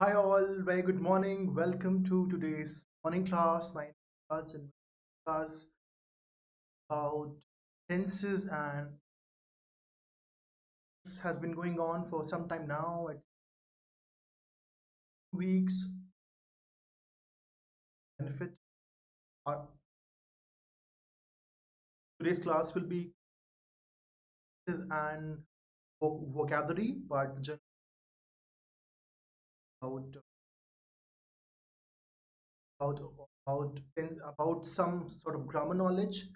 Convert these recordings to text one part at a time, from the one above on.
Hi all, very good morning. Welcome to today's morning class, 9 class and class about tenses, and this has been going on for some time now. It's weeks. Benefit. Our today's class will be tenses and vocabulary, but just about about about some sort of grammar knowledge,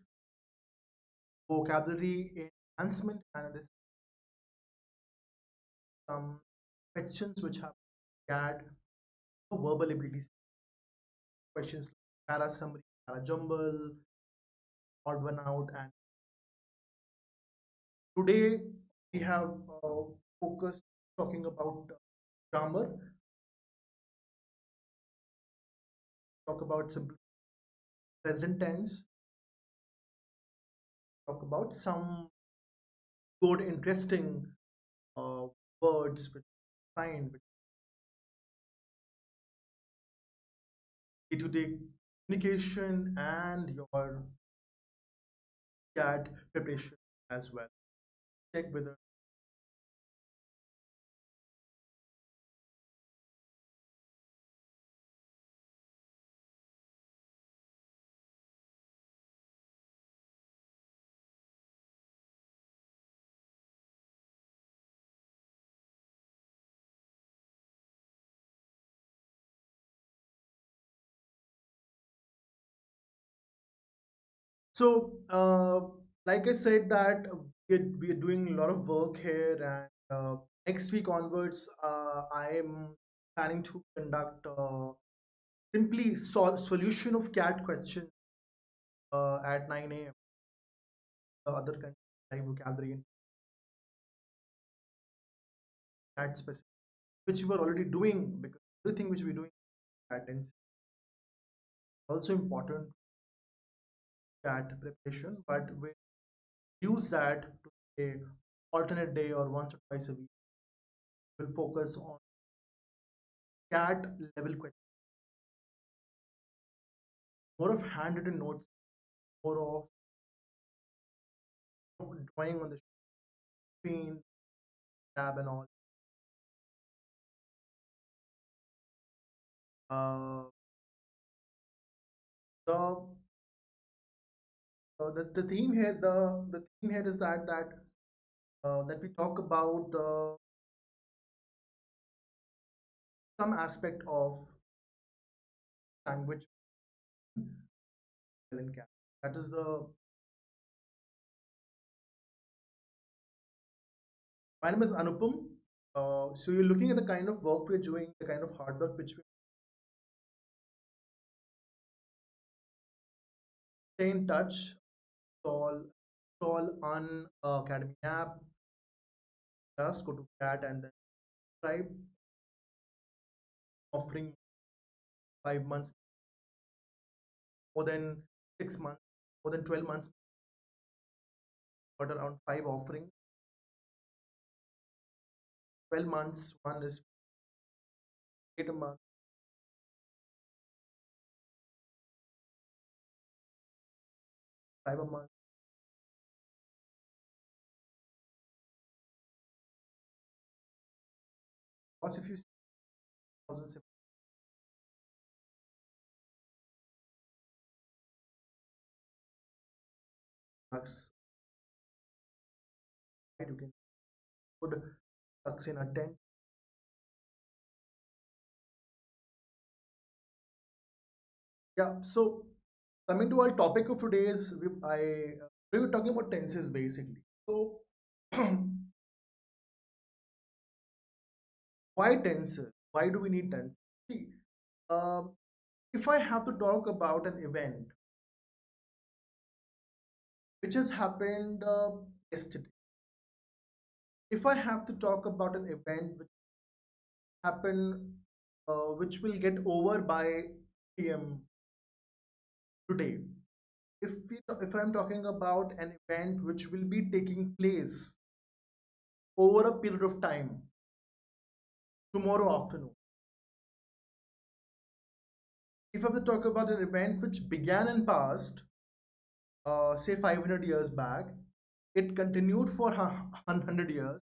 vocabulary enhancement, and this some questions which have had verbal abilities questions like para summary, para jumble, odd one out, and today we have focused talking about grammar, talk about simple present tense, talk about some good, interesting uh, words which find day-to-day communication and your CAT preparation as well. Check whether so. Like I said, that we are doing a lot of work here, and next week onwards, I am planning to conduct simply solution of CAT question at 9 a.m. The other country like vocabulary and CAT specific, which we were already doing because everything which we're doing CAT is also important CAT preparation, but we use that to a alternate day or once or twice a week. We'll focus on CAT level questions, more of handwritten notes, more of drawing on the screen, tab and all. Uh, the the theme here the theme here is that we talk about the some aspect of language in Canada. That is the my name is Anupam. So you're looking at the kind of work we're doing, the kind of hard work which we stay in touch, install on Academy app, just go to CAT and then subscribe, offering 5 months, more than 6 months, more than 12 months, but around five offering. 12 months, one is 8 a month, 5 a month. Because if you see thousands of bucks, right, you can put Saxena 10. Yeah, so coming to our topic of today is we were talking about tenses basically. So why tenses? Why do we need tenses? See, um, if I have to talk about an event which has happened yesterday, if I have to talk about an event which happened, which will get over by PM today, if I'm talking about an event which will be taking place over a period of time tomorrow afternoon, If I have to talk about an event which began in past, say 500 years back, it continued for 100 years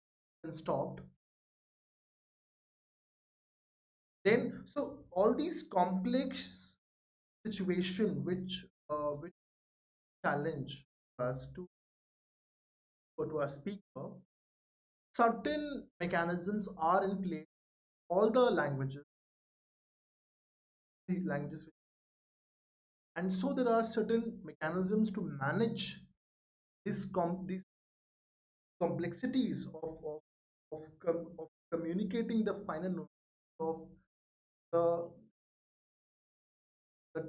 and stopped. Then, so all these complex situation which challenge us to go to a speaker, certain mechanisms are in place. All the languages, and so there are certain mechanisms to manage these complexities of communicating the final note of the,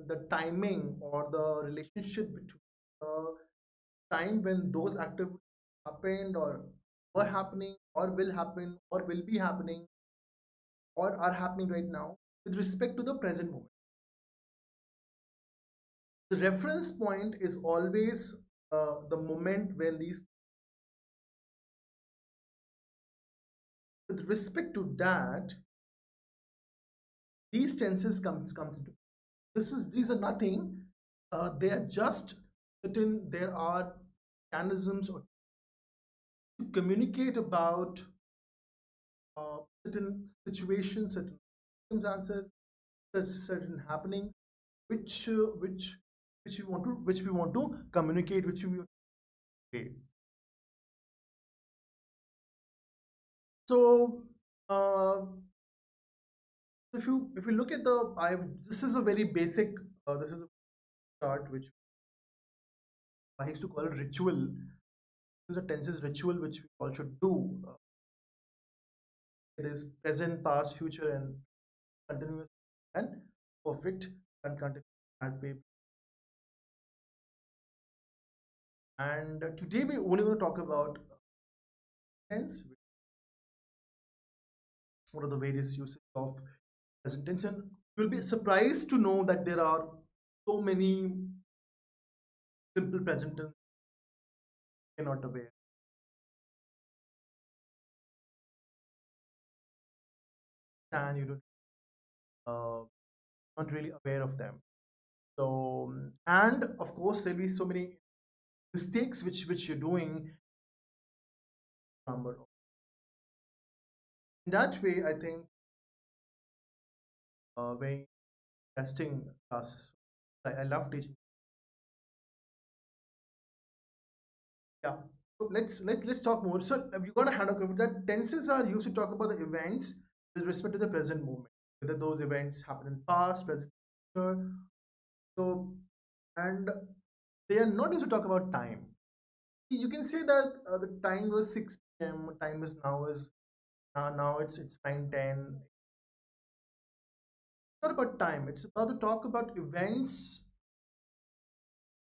the timing or the relationship between the time when those activities happened or were happening or will happen or will be happening or are happening right now with respect to the present moment. The reference point is always the moment when these, with respect to that, these tenses comes into, these are nothing, they are just certain, there are mechanisms or to communicate about certain situations, certain circumstances, certain happenings, which uh, which which we want to communicate, which we say. So if you look at the, I this is a very basic, this is a chart which I used to call it ritual. This is a tenses ritual which we all should do. It is present, past, future, and continuous and perfect and continuous that way. And today we only going to talk about tense. What are the various uses of present tense? And you'll be surprised to know that there are so many simple present tense you're not aware, and you don't not really aware of them. So and of course there'll be so many mistakes which you're doing. Number in that way, I think very interesting classes. I love teaching. Yeah. So let's talk more. So you got a hand up that tenses are used to talk about the events with respect to the present moment, whether those events happen in past, present, future. So and they are not used to talk about time. You can say that the time was 6 p.m. Time is now it's 9:10. It's not about time. It's about to talk about events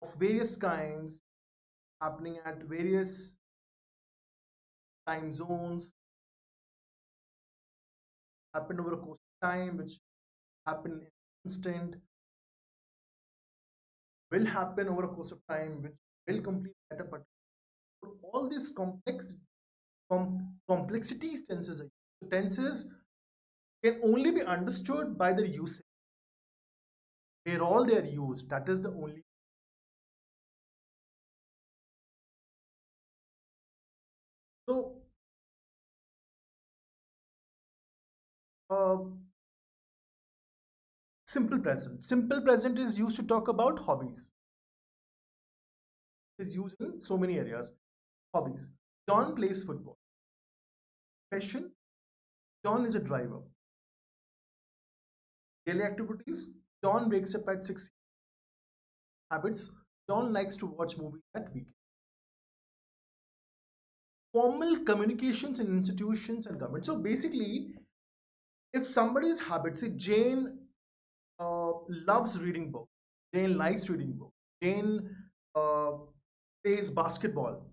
of various kinds happening at various time zones, happened over a course of time, which happened in an instant, will happen over a course of time, which will complete at a particular. So all these complexities tenses are used. So tenses can only be understood by their usage, where all they are used. That is the only. So uh, simple present. Simple present is used to talk about hobbies. It is used in so many areas. Hobbies. John plays football. Profession. John is a driver. Daily activities. John wakes up at 6. Habits. John likes to watch movies at weekend. Formal communications in institutions and government. So basically, if somebody's habit, say Jane loves reading books, Jane likes reading books, Jane uh, plays basketball.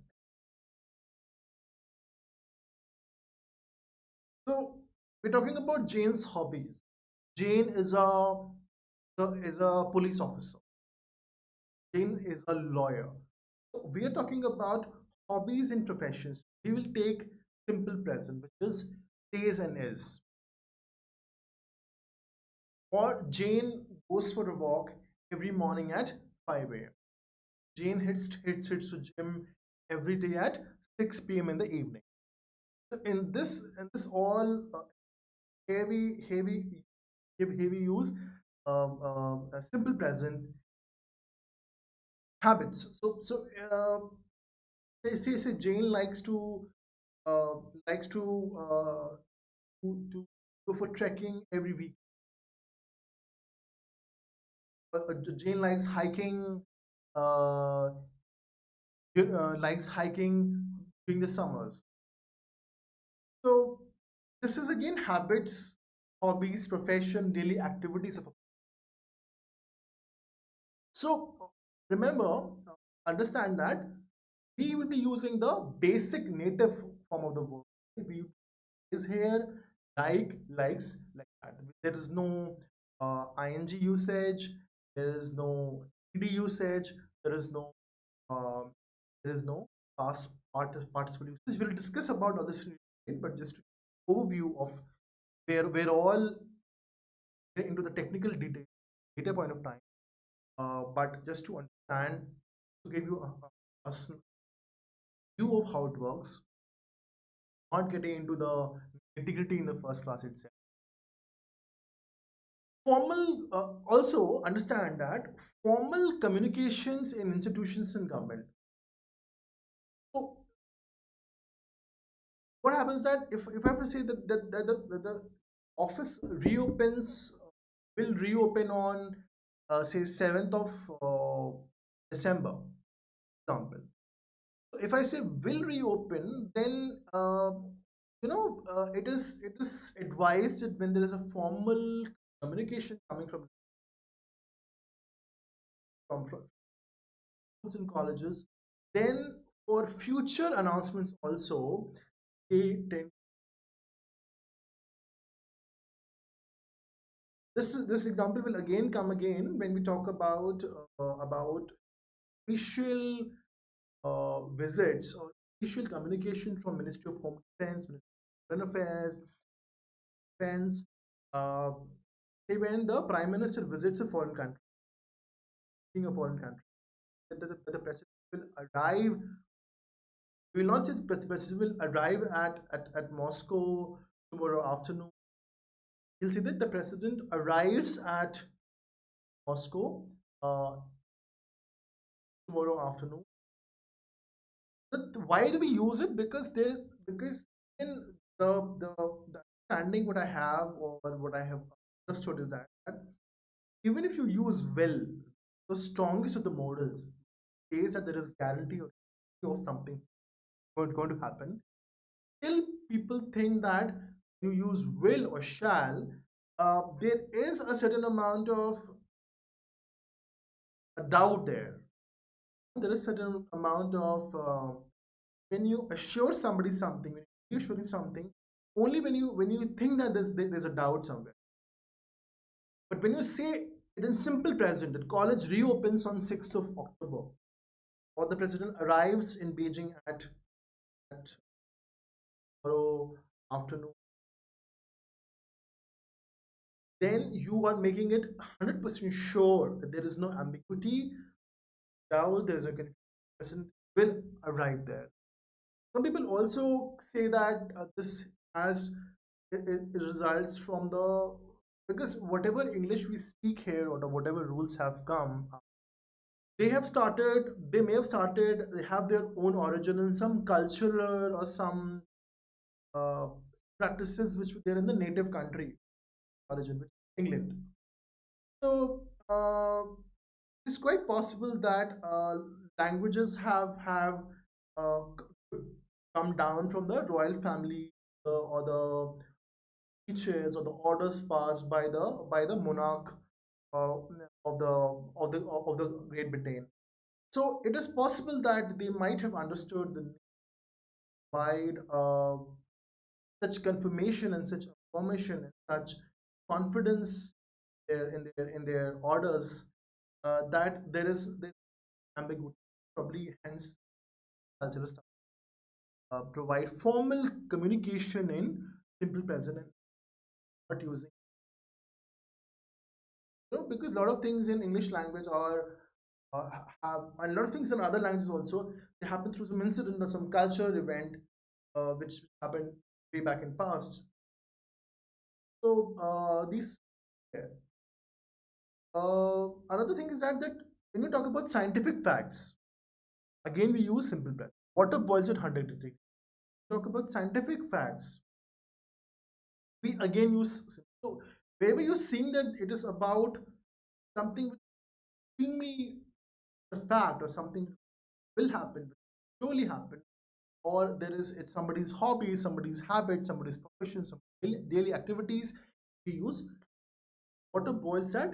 So we're talking about Jane's hobbies. Jane is a police officer. Jane is a lawyer. So we are talking about hobbies and professions. We will take simple present, which is stays and is. Or Jane goes for a walk every morning at 5 a.m. Jane hits to gym every day at 6 p.m. in the evening. So in this all heavy heavy heavy use a simple present habits. Say Jane uh, likes to go for trekking every week. Jane uh, likes hiking during the summers. So this is again habits, hobbies, profession, daily activities of a. So remember, understand that we will be using the basic native form of the word. We is here likes like that. There is no ing usage. There is no ed usage. There is no um, there is no participle usage. We'll discuss about all this, but just to overview of where we're all into the technical detail data point of time. But just to understand, to give you a view of how it works, not getting into the integrity in the first class itself. Formal, also understand that formal communications in institutions and government. So what happens that if I have to say that the office reopens, will reopen on say 7th of December, example. So if I say will reopen, then it is advised that when there is a formal communication coming from schools and colleges, then for future announcements also they tend. This example will again come again when we talk about official visits or official communication from Ministry of Home Defense, Ministry of Foreign Affairs, Defense. Uh, say when the Prime Minister visits a foreign country, being a foreign country, the president will arrive. We will not say the president will arrive at Moscow tomorrow afternoon. You'll see that the president arrives at Moscow uh, tomorrow afternoon. Why do we use it? Because in the understanding what I have or what I have understood is that even if you use will, the strongest of the models says that there is guarantee of something going to happen. Still, people think that you use will or shall. There is a certain amount of doubt there. There is certain amount of when you assure somebody something, when you're assuring something, only when you think that there's a doubt somewhere. But when you say it in simple present, that college reopens on 6th of October, or the president arrives in Beijing at tomorrow afternoon, then you are making it 100% sure that there is no ambiguity, doubt, there's no confusion. The president will arrive there. Some people also say that this has it results from the because whatever English we speak here or whatever rules have come, they may have started, they have their own origin in some cultural or some uh, practices which were there in the native country origin, which is England. So it's quite possible that languages have uh, come down from the royal family or the speeches or the orders passed by the monarch uh, of the Great Britain. So it is possible that they might have understood the provide such confirmation and such affirmation and such confidence in their orders that there is this ambiguity. Probably hence cultural stuff. Provide formal communication in simple present and not using because a lot of things in English language are have, and a lot of things in other languages also, they happen through some incident or some cultural event which happened way back in past. So these another thing is that when we talk about scientific facts, again we use simple present. Water boils at 100 degrees. Talk about scientific facts, we again use so wherever you're seeing that it is about something which extremely a fact or something will happen, surely happen, or there is it's somebody's hobby, somebody's habit, somebody's profession, some daily activities, we use water boils at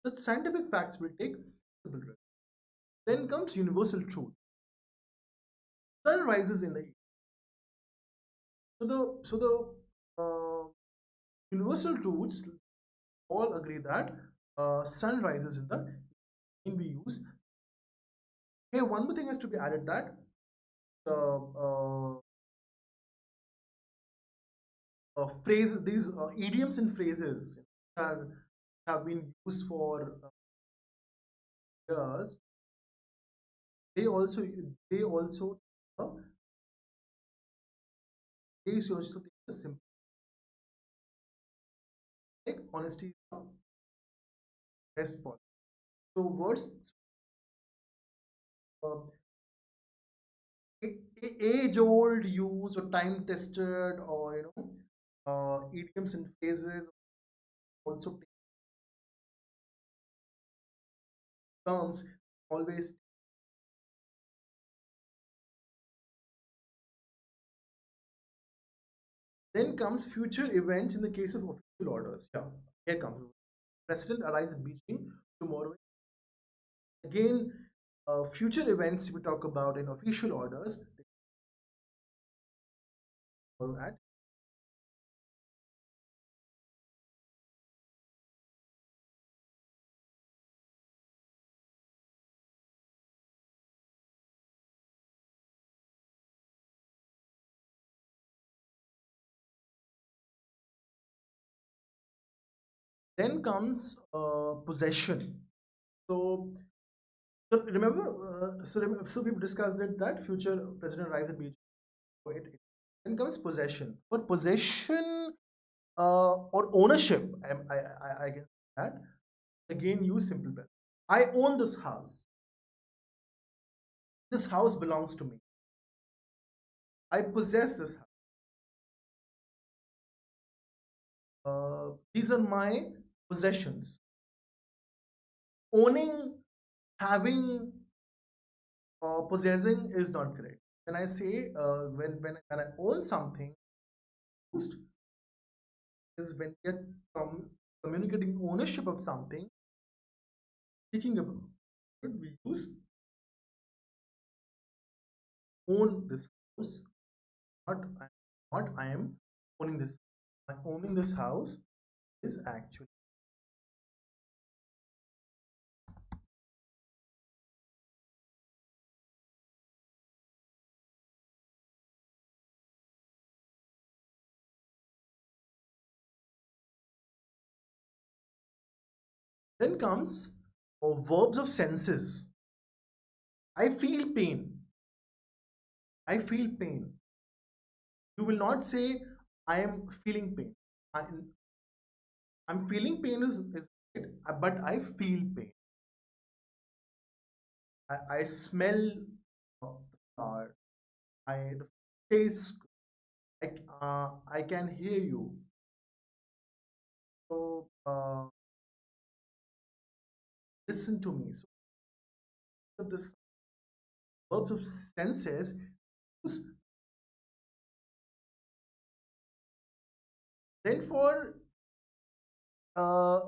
such scientific facts will take simple risk. Then comes universal truth. Sun rises in the east. So the universal truths all agree that sun rises in the east. We use. Hey, one more thing has to be added that uh, phrases, these idioms and phrases are, have been used for years. They also they also uh, they also take the simple like honesty is the best policy. So words uh, age old use or time tested or idioms and phrases also take terms always. Then comes future events in the case of official orders. Yeah, here comes. President arrives in Beijing tomorrow. Again, future events we talk about in official orders. At. Then comes possession. So, so remember, so we've discussed it that future president arrives at Beijing. Then comes possession. For possession or ownership, I guess that again use simple present. I own this house. This house belongs to me. I possess this house. These are my possessions. Owning, having, possessing is not correct. When I say when I own something, used is when we are communicating ownership of something. Speaking about it, we use own this house. Not not I am owning this. My owning this house is actually. Then comes verbs of senses. I feel pain. I feel pain. You will not say I am feeling pain. I, I'm feeling pain is right, but I feel pain. I smell the flower. I the taste. I can hear you. So listen to me. So this verbs of senses. Then for uh,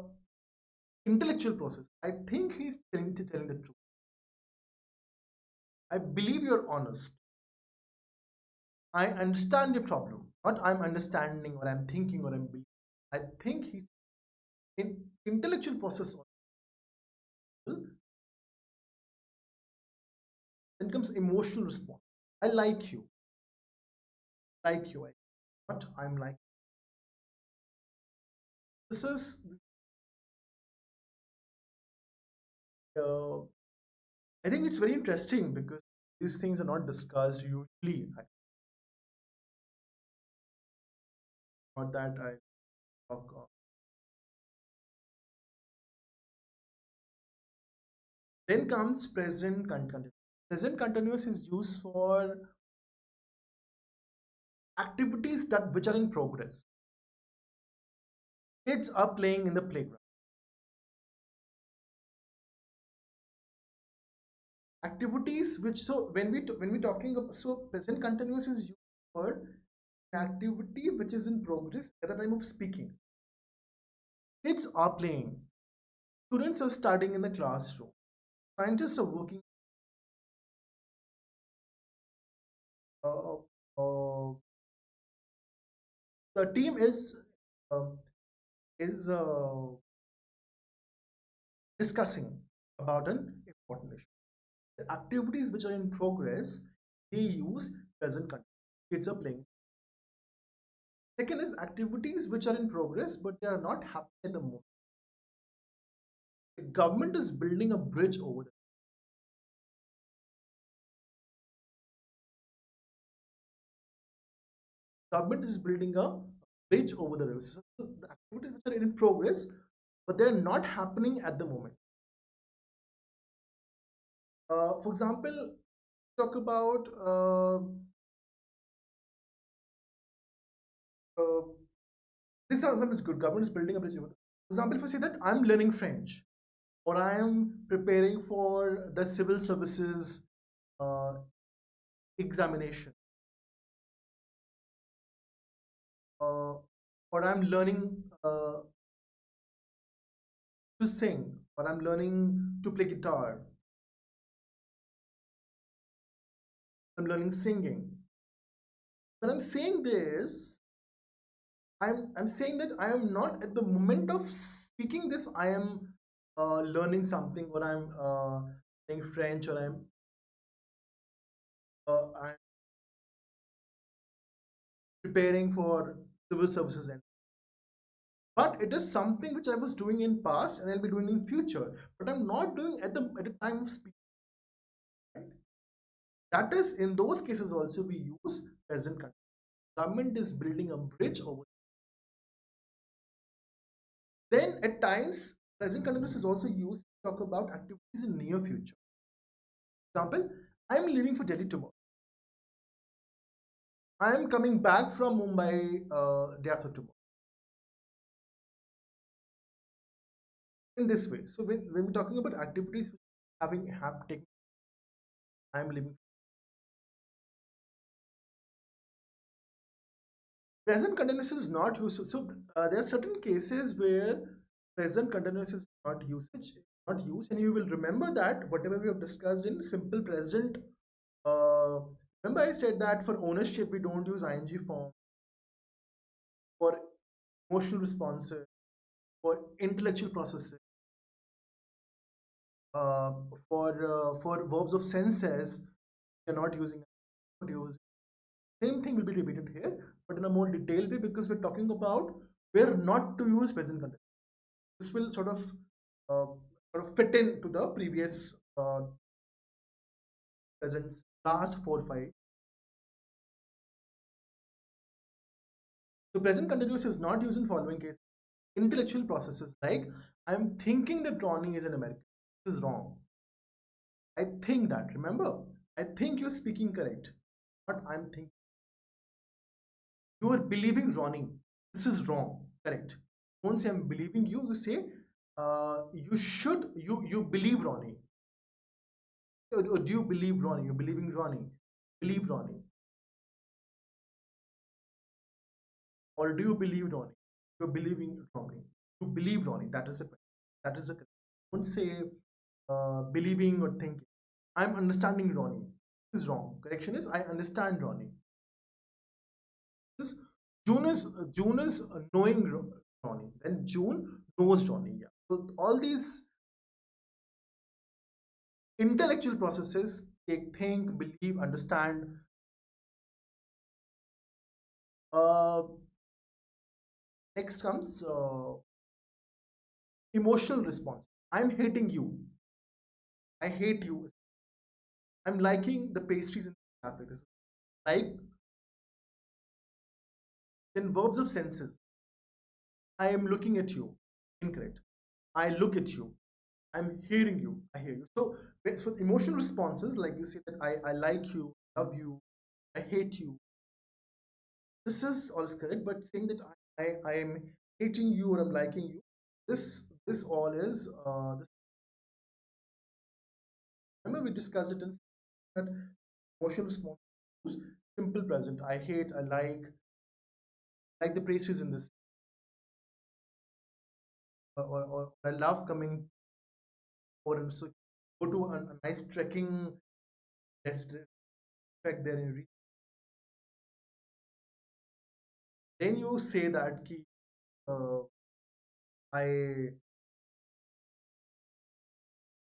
intellectual process, I think he's telling the truth. I believe you're honest. I understand your problem. Not I'm understanding or I'm thinking or I'm believing. I think he's in intellectual process. Then comes emotional response. I like you. Like you. Not I'm like. This is uh, I think it's very interesting because these things are not discussed usually. Not that I talk. Then comes present continuous. Present continuous is used for activities that which are in progress. Kids are playing in the playground. Activities which, so when we talking about, so present continuous is used for an activity which is in progress at the time of speaking. Kids are playing. Students are studying in the classroom. Scientists are working. Uh, uh, the team uh, is discussing about an important issue. The activities which are in progress, they use present continuous. Kids are playing. Second is activities which are in progress, but they are not happening at the moment. The government is building a bridge over there. Government is building a bridge over the river. So the activities which are in progress, but they're not happening at the moment. For example, talk about uh, this example is good. Government is building a bridge over. For example, if I say that I'm learning French or I am preparing for the civil services uh, examination, or I'm learning to sing, or I'm learning to play guitar, I'm learning singing. When I'm saying this, I'm saying that I am not at the moment of speaking this. I am learning something, or I'm learning French, or I'm preparing for civil services, and but it is something which I was doing in past and I'll be doing in future. But I'm not doing at the time of speaking. Right? That is, in those cases also we use present continuous. Government is building a bridge over. Then at times, present continuous is also used to talk about activities in near future. Example, I'm leaving for Delhi tomorrow. I'm coming back from Mumbai day after tomorrow. In this way, so when we're talking about activities having have taken, I'm leaving. Present continuous is not used. So there are certain cases where present continuous is not used, and you will remember that whatever we have discussed in simple present. Uh, Remember I said that for ownership we don't use ing form, for emotional responses, for intellectual processes, uh, for verbs of senses, we are not using. Same thing will be repeated here, but in a more detailed way because we're talking about where not to use present continuous. This will uh, fit into the previous presents last 4 5. So present continuous is not used in following cases. Intellectual processes like I'm thinking that Ronnie is an American. This is wrong. I think that. Remember, I think you're speaking correct. But I'm thinking you are believing Ronnie. This is wrong. Correct. Don't say I'm believing you. You say you believe Ronnie. Or do you believe Ronnie? You're believing Ronnie. Believe Ronnie. Or do you believe Ronnie? You're believing Ronnie. You believe Ronnie. That is the question. That is the correct. Don't say believing or thinking. I'm understanding Ronnie. This is wrong. Correction is I understand Ronnie. This June is knowing Ronnie. Then June knows Ronnie. Yeah. So all these intellectual processes take think, believe, understand. Uh, Next comes emotional response. I'm hating you. I hate you. I'm liking the pastries in the cafe. This is like. Then verbs of senses. I am looking at you. Incorrect. I look at you. I'm hearing you. I hear you. So emotional responses, like you say that I like you, love you, I hate you. This is all is correct, but saying that I am hating you or I'm liking you, this all is this, remember we discussed it in that emotional response. Simple present. I hate, I like the places in this, or I love coming over and so go to a nice trekking restaurant, trek there in then you say that ki, uh, I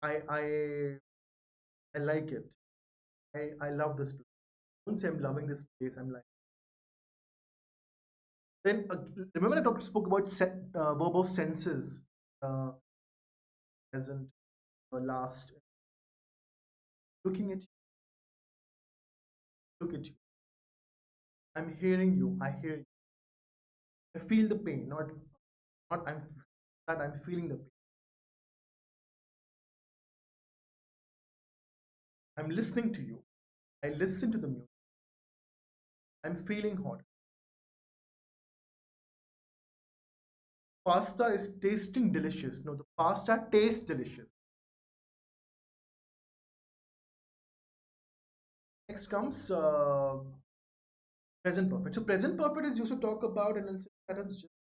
I I like it. I love this place. Don't say I'm loving this place. I'm like then remember I spoke about verb of senses, uh, present, last. Looking at you, look at you. I'm hearing you. I hear you. I feel the pain. Not I'm that I'm feeling the pain. I'm listening to you. I listen to the music. I'm feeling hot. Pasta is tasting delicious. No, the pasta tastes delicious. Next comes present perfect. So present perfect is used to talk about an incident that has just,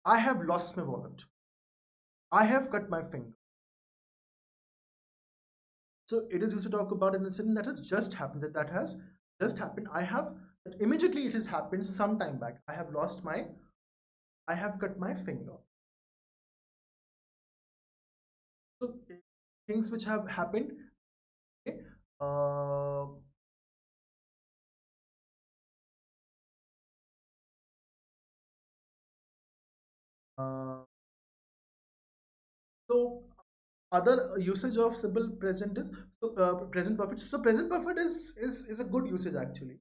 I have lost my wallet. I have cut my finger. So it is used to talk about an incident that has just happened. That has just happened. I have immediately it has happened some time back. I have cut my finger. So things which have happened. Okay, uh, uh, so other usage of simple present is present perfect. So present perfect is a good usage actually.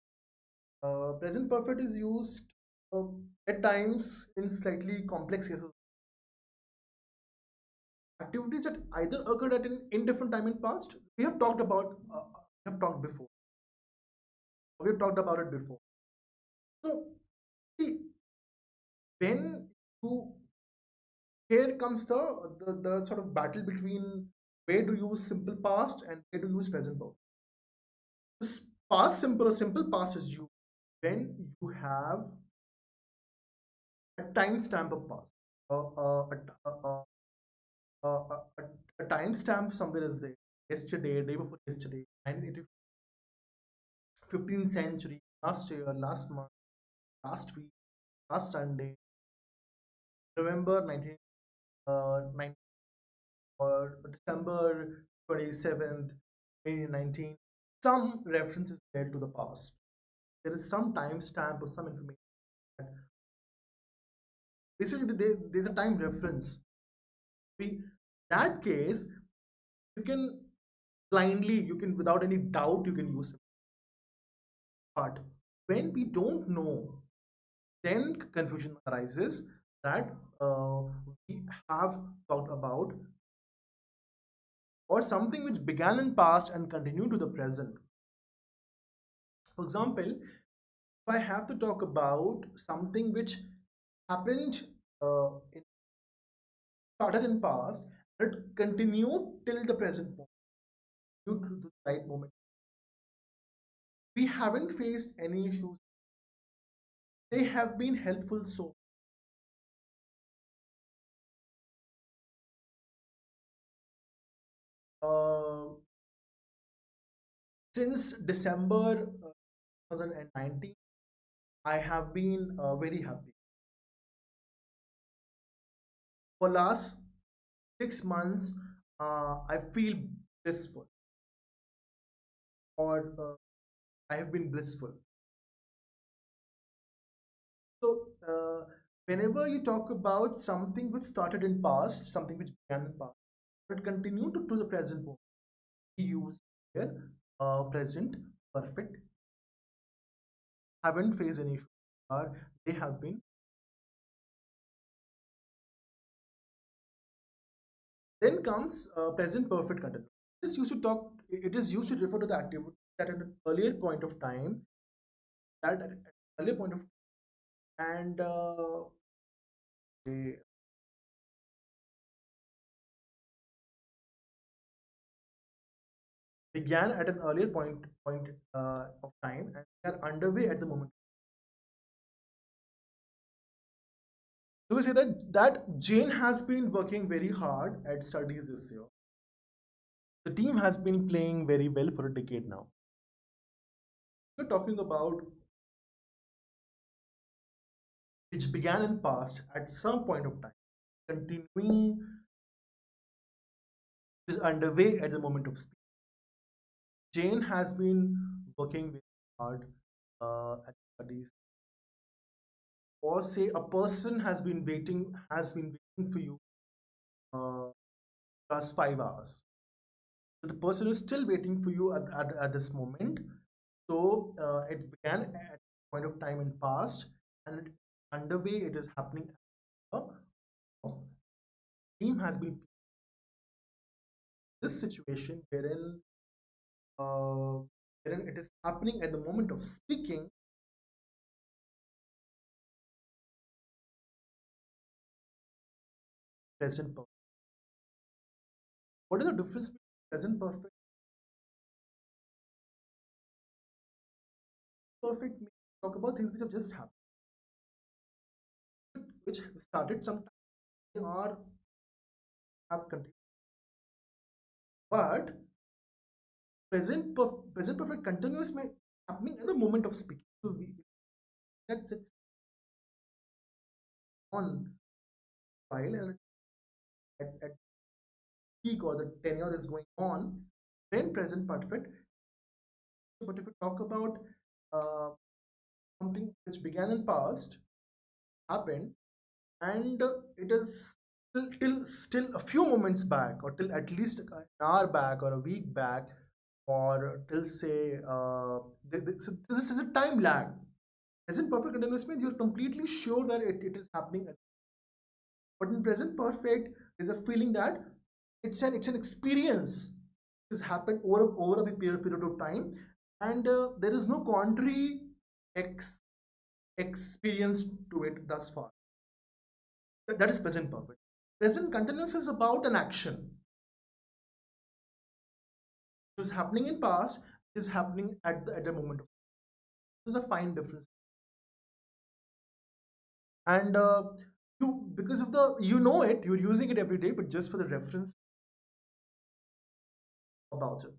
Present perfect is used uh, at times in slightly complex cases. Activities that either occurred at an indifferent time in past. We have talked before. We have talked about it before. So see, when you here comes the sort of battle between where to use simple past and where to use present perfect. Past simple or simple past is used when you have a timestamp of past. A timestamp somewhere is there. Yesterday, day before yesterday, 1980, 15th century, last year, last month, last week, last Sunday, November 19, 19 or December 27th, 2019. Some references there to the past. There is some timestamp or some information. Basically, there's a time reference. We that case you can blindly, you can without any doubt, you can use it. But when we don't know, then confusion arises that we have talked about or something which began in past and continue to the present. For example, if I have to talk about something which happened in started in past and it continued till the present moment, due to the right moment, we haven't faced any issues. They have been helpful so uh, since December 2019, I have been very happy. For last 6 months, I feel blissful, or I have been blissful. So, whenever you talk about something which started in past, something which began in past, but continue to the present moment. We use here present perfect, haven't faced any issue, or they have been. Then comes present perfect continuous. This used to talk. It is used to refer to the activity that at an earlier point of time, that at an earlier point of and they began at an earlier point of time and they are underway at the moment. So we say that Jane has been working very hard at studies this year. The team has been playing very well for a decade now. We're talking about which began in past at some point of time, continuing is underway at the moment of speech. Jane has been working very hard at studies. Or say a person has been waiting for you uh, plus 5 hours. So the person is still waiting for you at this moment. So it began at a point of time in past and underway it is happening. Team has been this situation uh, wherein it is happening at the moment of speaking. Present perfect. What is the difference between present perfect? Perfect means talk about things which have just happened, which started sometime or have continued. But present perfect continuous may happening at the moment of speaking. So we that's it's on file and at peak or the tenure is going on when present perfect. But if we talk about uh, something which began in past, happened, and it is still a few moments back, or till at least an hour back, or a week back, or till say so this is a time lag. Present perfect continuous means you're completely sure that it is happening. But in present perfect, there's a feeling that it's an experience. This happened over a period of time, and there is no contrary ex experience to it thus far. That is present perfect. Present continuous is about an action. It was happening in past, is happening at the moment. There's a fine difference. And you because of the you're using it every day, but just for the reference about it.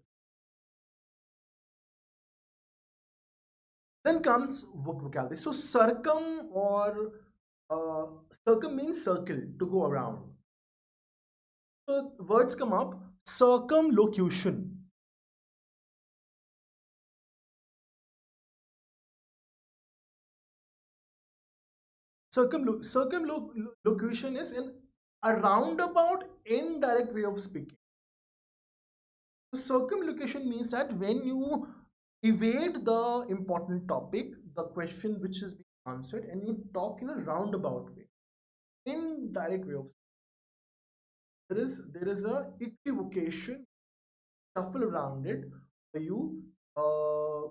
Then comes vocabulary. So uh, circum means circle, to go around. So words come up. Circumlocution. Circumlocution is a roundabout, indirect way of speaking. So circumlocution means that when you evade the important topic, the question which is being answered, and you talk in a roundabout way, indirect way of speaking. There is a equivocation, shuffle around it, where you uh,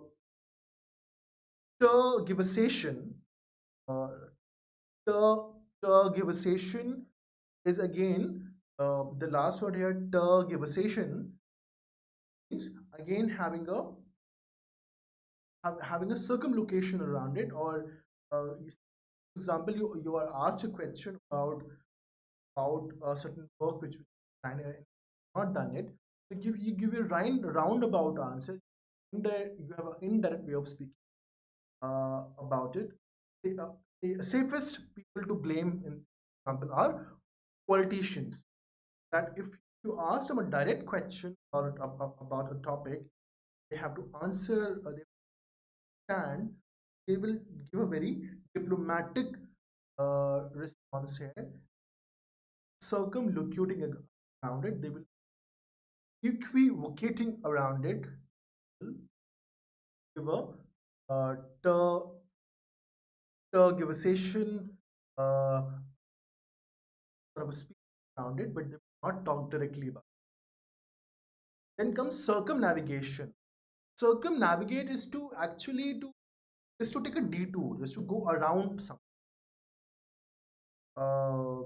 tergiversation. Uh, tergiversation is again the last word here. Tergiversation means again having a circumlocation around it, or for example, you are asked a question about a certain work which you not done it. So you give a roundabout answer. You have an indirect way of speaking about it. The safest people to blame, in example, are politicians. That if you ask them a direct question about a topic, they have to answer. They stand. They will give a very diplomatic response here, circumlocuting around it. They will equivocating around it. Will give a ter tergiversation, sort of a speech around it, but they will not talk directly about it. Then comes circumnavigation. Circumnavigate is to actually to is to take a detour, is to go around something. Uh,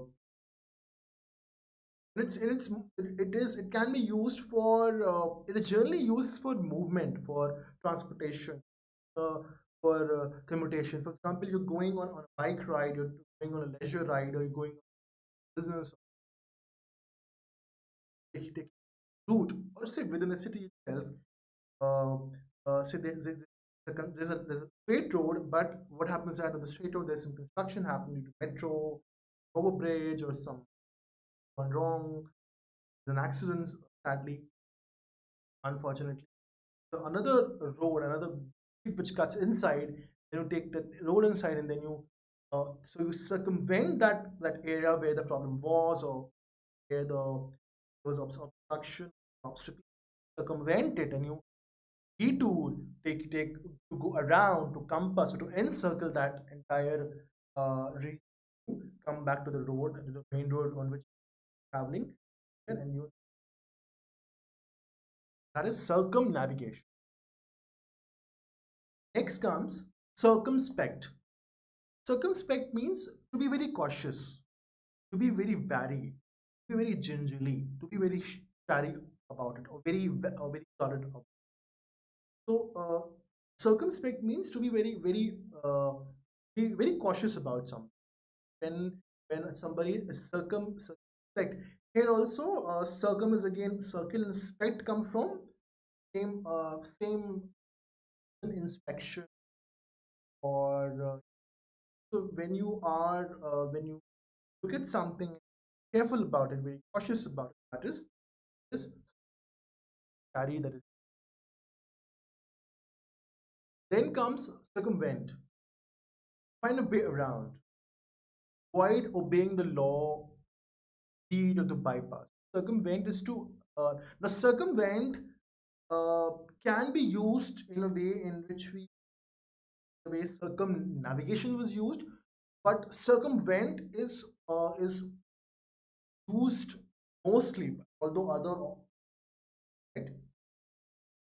it can be used for it is generally used for movement, for transportation, uh, for commutation. For example, you're going on a bike ride, you're going on a leisure ride, or you're going on business, taking route, or say within the city itself. Uh, say there's a straight road, but what happens that on the straight road there's some construction happening due to metro, overbridge, or some gone wrong. There's an accident, sadly, unfortunately. So another road, another street which cuts inside, then you take that road inside, and then so you circumvent that area where the problem was, or where there was obstruction, obstacle, circumvent it, and you detour, take to go around, to compass, or to encircle that entire region, come back to the road, the main road on which you're traveling, and you that is circumnavigation. Next comes circumspect. Circumspect means to be very cautious, to be very wary, to be very gingerly, to be very chary about it, or very solid about it. So, circumspect means to be very cautious about something. When somebody is circumspect, here also circum is again circle and spect come from same inspection, or so when you look at something, careful about it, very cautious about it. That is carry that is. Then comes circumvent. Find a way around. Avoid obeying the law, deed, or to bypass. Circumvent is to now circumvent uh, can be used in a way in which the way circumnavigation was used, but circumvent is used mostly, although other, right?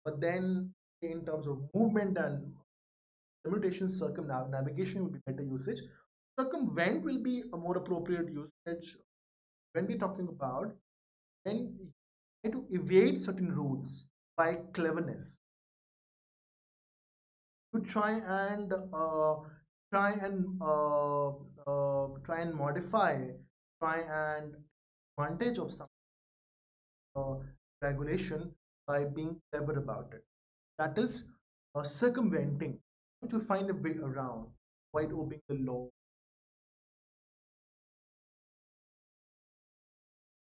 But then in terms of movement and commutation, circumnavigation will be better usage. Circumvent will be a more appropriate usage when we're talking about when you try to evade certain rules by cleverness. You try and try and modify, try and advantage of some uh, regulation by being clever about it. That is circumventing, to find a way around, avoid obeying the law.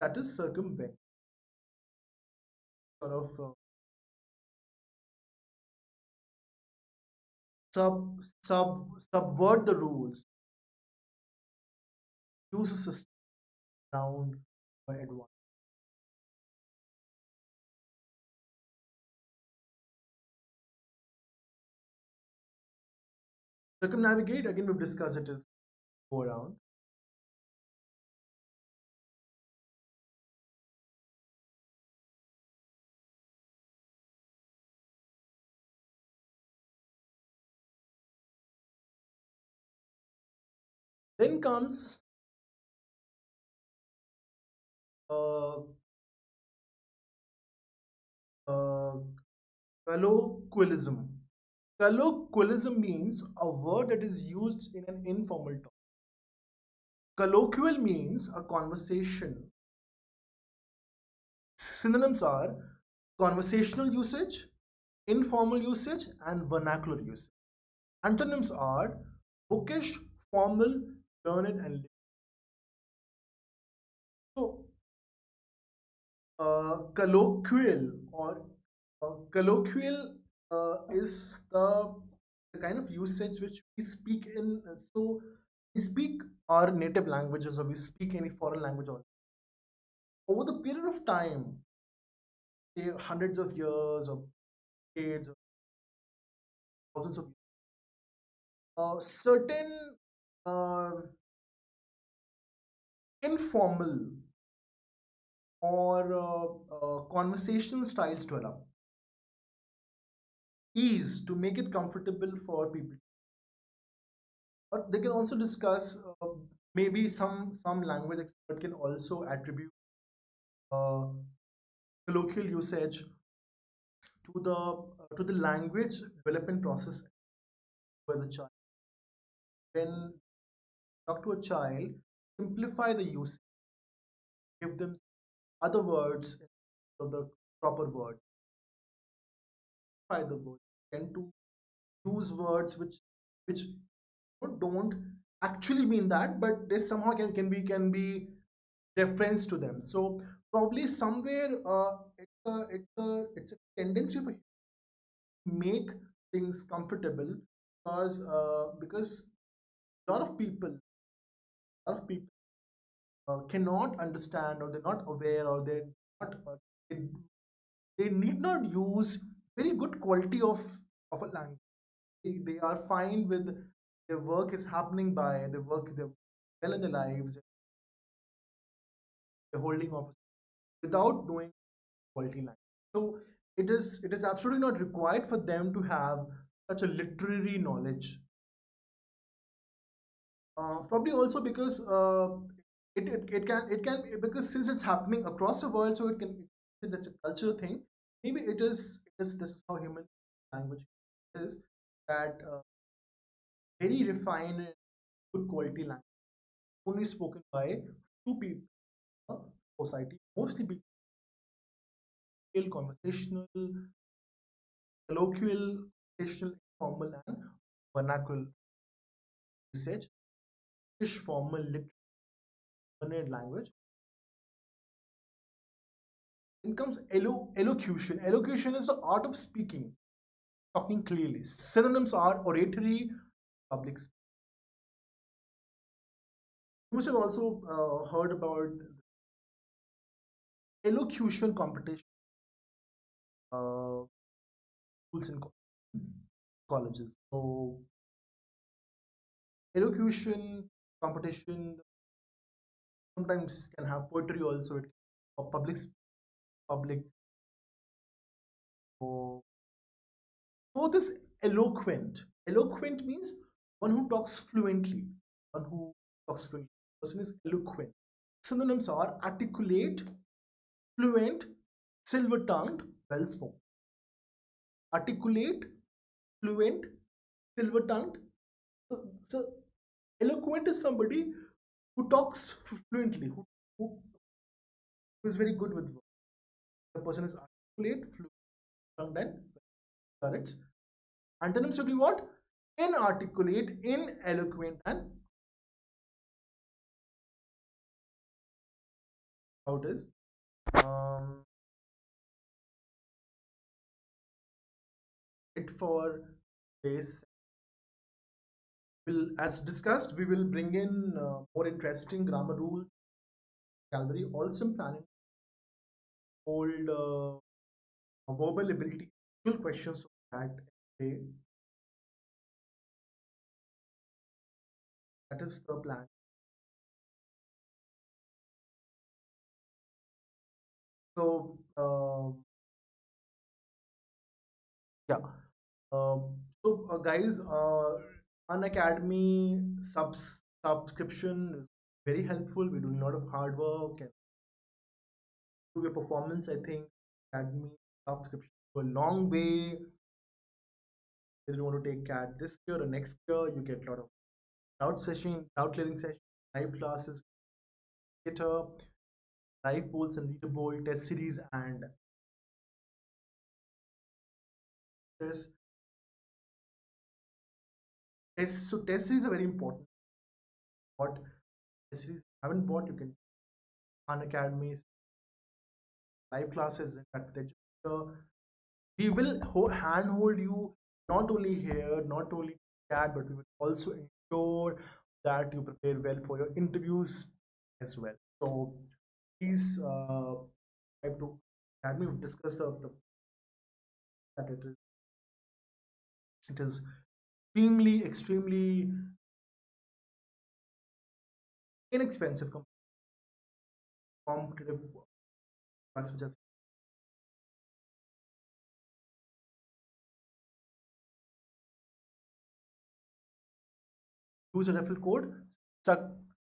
That is circumvent, sort of subvert the rules, use a system around by advantage. Circumnavigate, again, we've discussed it, is go around. Then comes uh, uh, colloquialism. Colloquialism means a word that is used in an informal tone. Colloquial means a conversation. Synonyms are conversational usage, informal usage, and vernacular usage. Antonyms are bookish, formal, learned, and literary. So, colloquial is the kind of usage which we speak in. So, we speak our native languages, or we speak any foreign language also. over the period of time, say hundreds of years or decades or thousands of years, certain uh, informal or conversational styles develop ease to make it comfortable for people. But they can also discuss, maybe some language expert can also attribute uh, colloquial usage to the language development process as a child. When you talk to a child, simplify the use, give them other words instead of the proper word. Simplify the word. Tend to use words which don't actually mean that, but they somehow can be reference to them. So probably somewhere, it's a tendency to make things comfortable, because a lot of people cannot understand, or they're not aware, or they're not they, they need not use very good quality of a language. They are fine with their work is happening by the work they're well in their lives, they're holding office without knowing quality language. So it is absolutely not required for them to have such a literary knowledge. Probably also because it can, because since it's happening across the world, so it can, that's a cultural thing. Maybe it is this is how human language is, that very refined, good quality language only spoken by two people in a society, mostly people, conversational, colloquial, conversational, informal, and vernacular usage. English formal literary language. Then comes elocution. Elocution is the art of speaking, talking clearly. Synonyms are oratory, public speaking. You must have also heard about elocution competition, uh, schools and colleges. So elocution competition sometimes can have poetry also. It or public. So, so this eloquent means one who talks fluently. One who talks fluently. Person is eloquent. Synonyms are articulate, fluent, silver-tongued, well-spoken. Articulate, fluent, silver-tongued. So eloquent is somebody who talks fluently, who is very good with words. The person is articulate, fluent, tongued, and correct. Antonyms should be what? Inarticulate, ineloquent, and how it is. Um, it for base. Will, as discussed, we will bring in more interesting grammar rules, gallery, also planning, hold verbal ability, actual questions of that day. That is the plan. So yeah. Guys, an academy subscription is very helpful. We're doing a lot of hard work and improve your performance. I think academy subscription go a long way. Whether you want to take CAT this year or next year, you get a lot of doubt clearing session, live classes, theater, live polls and leaderboard, test series, and this test. So test series are very important. What test series haven't bought, you can on academies, live classes, at the we will handhold you, not only here, not only that, but we will also ensure that you prepare well for your interviews as well. So Please type to let me discuss the that it is extremely inexpensive competitive products which I've use a referral code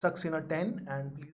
Saxena 10 and please